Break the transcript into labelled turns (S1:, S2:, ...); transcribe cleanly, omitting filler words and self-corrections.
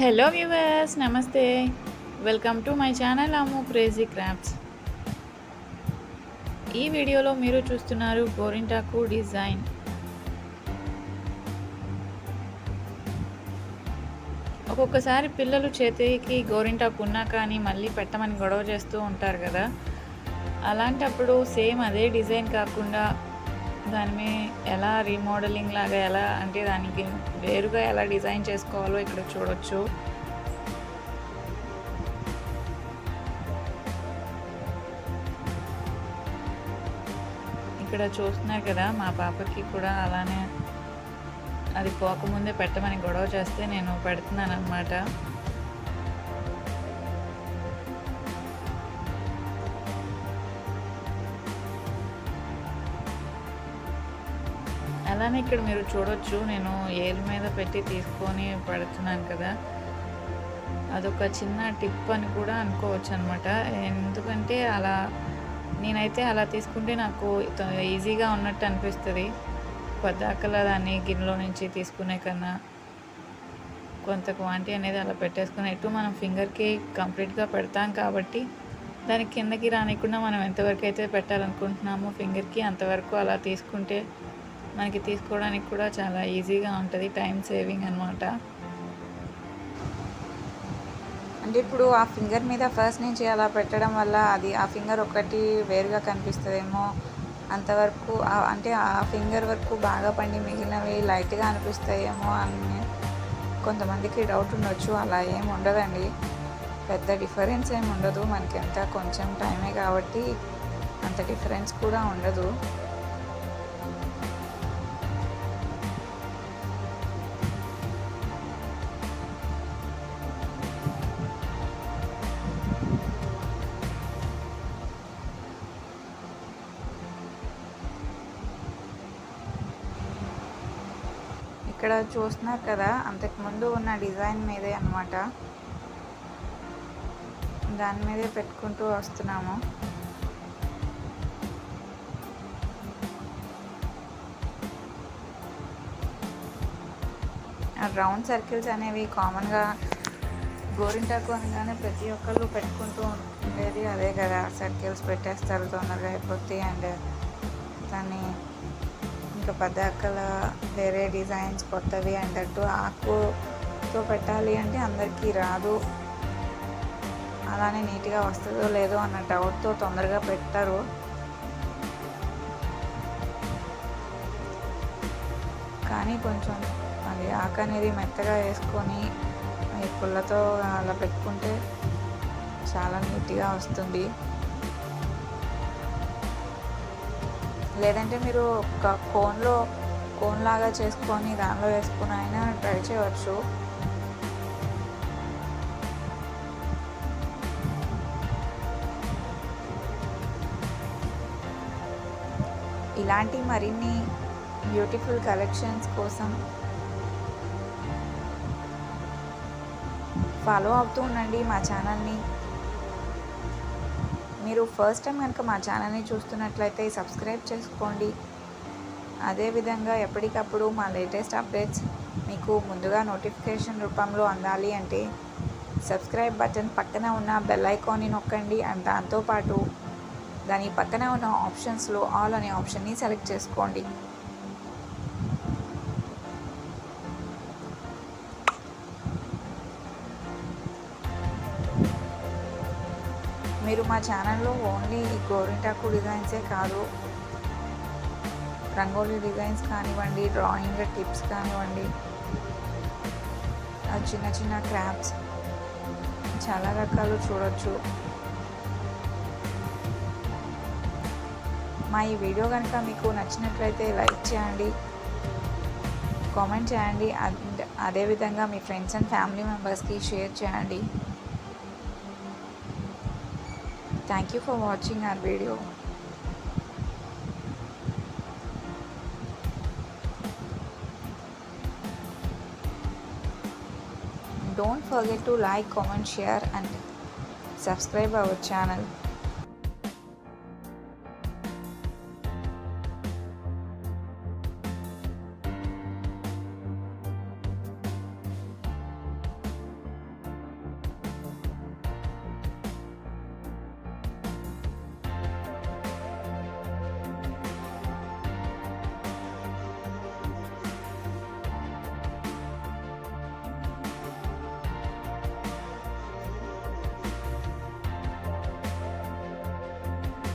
S1: Hello viewers, నమస్తే. Welcome to my channel Ammu crazy crafts. ఈ వీడియోలో మీరు చూస్తున్నారు గోరింటాకు డిజైన్. ఒక్కొక్కసారి పిల్లలు చేతికి గోరింటాకు ఉన్నా కానీ మళ్ళీ పెట్టమని గొడవ చేస్తూ ఉంటారు కదా. అలాంటప్పుడు సేమ్ అదే డిజైన్ కాకుండా దాన్ని ఎలా రీమోడలింగ్ లాగా అంటే దానికి వేరుగా ఎలా డిజైన్ చేసుకోవాలో ఇక్కడ చూడొచ్చు. ఇక్కడ చూస్తున్నారు కదా, మా పాపకి కూడా అలానే అది పోకముందే పెట్టమని గొడవ చేస్తే నేను పెడుతున్నాను అన్నమాట. అలానే ఇక్కడ మీరు చూడొచ్చు, నేను ఏలు మీద పెట్టి తీసుకొని పెడుతున్నాను కదా. అదొక చిన్న టిప్ అని కూడా అనుకోవచ్చు అనమాట. ఎందుకంటే నేనైతే అలా తీసుకుంటే నాకు ఈజీగా ఉన్నట్టు అనిపిస్తుంది. పద్దాకలా దాన్ని గిన్నెలో నుంచి తీసుకునే కన్నా కొంత క్వాంటిటీ అనేది అలా పెట్టేసుకుని మనం ఫింగర్కి కంప్లీట్గా పెడతాం కాబట్టి దానికి కిందకి రానికుండా మనం ఎంతవరకు అయితే పెట్టాలనుకుంటున్నామో ఫింగర్కి అంతవరకు అలా తీసుకుంటే మనకి తీసుకోవడానికి కూడా చాలా ఈజీగా ఉంటుంది. టైం సేవింగ్ అనమాట.
S2: అంటే ఇప్పుడు ఆ ఫింగర్ మీద ఫస్ట్ నుంచి అలా పెట్టడం వల్ల అది ఆ ఫింగర్ ఒకటి వేరుగా కనిపిస్తుందేమో, అంతవరకు అంటే ఆ ఫింగర్ వరకు బాగా పండి మిగిలినవి లైట్గా అనిపిస్తాయేమో అని కొంతమందికి డౌట్ ఉండొచ్చు. అలా ఏమి ఉండదండి, పెద్ద డిఫరెన్స్ ఏమి ఉండదు. మనకి ఎంత కొంచెం టైమే కాబట్టి అంత డిఫరెన్స్ కూడా ఉండదు. ఇక్కడ చూస్తున్నారు కదా, అంతకుముందు ఉన్న డిజైన్ మీదే అన్నమాట. దాని మీదే పెట్టుకుంటూ వస్తున్నాము. రౌండ్ సర్కిల్స్ అనేవి కామన్గా గోరింటాకు అనగానే ప్రతి ఒక్కళ్ళు పెట్టుకుంటూ ఉండేది అదే కదా. సర్కిల్స్ పెట్టేస్తారు, తొందరగా అయిపోతాయి. అండ్ దాన్ని ఇంకా పదాకల వేరే డిజైన్స్ కొత్తవి అంటట్టు ఆకుతో పెట్టాలి అంటే అందరికీ రాదు. అలానే నీట్గా వస్తుందో లేదో అన్న డౌట్తో తొందరగా పెట్టారు. కానీ కొంచెం అది ఆకు అనేది మెత్తగా వేసుకొని ఈ పుల్లతో అలా పెట్టుకుంటే చాలా నీట్గా వస్తుంది. లేదంటే మీరు ఒక కోన్ లాగా చేసుకొని దానిలో వేసుకుని అయినా ట్రై చేయవచ్చు. ఇలాంటి మరిన్ని బ్యూటిఫుల్ కలెక్షన్స్ కోసం ఫాలో అవుతూ ఉండండి మా ఛానల్ని. మీరు ఫస్ట్ టైం కనుక మా ఛానల్ని చూస్తున్నట్లయితే సబ్స్క్రైబ్ చేసుకోండి. అదేవిధంగా ఎప్పటికప్పుడు మా లేటెస్ట్ అప్డేట్స్ మీకు ముందుగా నోటిఫికేషన్ రూపంలో అందాలి అంటే సబ్స్క్రైబ్ బటన్ పక్కన ఉన్న బెల్ ఐకాన్ని నొక్కండి. అండ్ దాంతోపాటు దాని పక్కన ఉన్న ఆప్షన్స్లో ఆల్ అనే ఆప్షన్ని సెలెక్ట్ చేసుకోండి. మీరు మా ఛానల్లో ఓన్లీ గోరింటాకు డిజైన్సే కాదు, రంగోలీ డిజైన్స్ కానివ్వండి, డ్రాయింగ్ టిప్స్ కానివ్వండి, చిన్న చిన్న క్రాఫ్ట్స్ చాలా రకాలు చూడొచ్చు. మా ఈ వీడియో కనుక మీకు నచ్చినట్లయితే లైక్ చేయండి, కామెంట్ చేయండి. అదేవిధంగా మీ ఫ్రెండ్స్ అండ్ ఫ్యామిలీ మెంబర్స్కి షేర్ చేయండి. Thank you for watching our video. Don't forget to like, comment, share and subscribe our channel.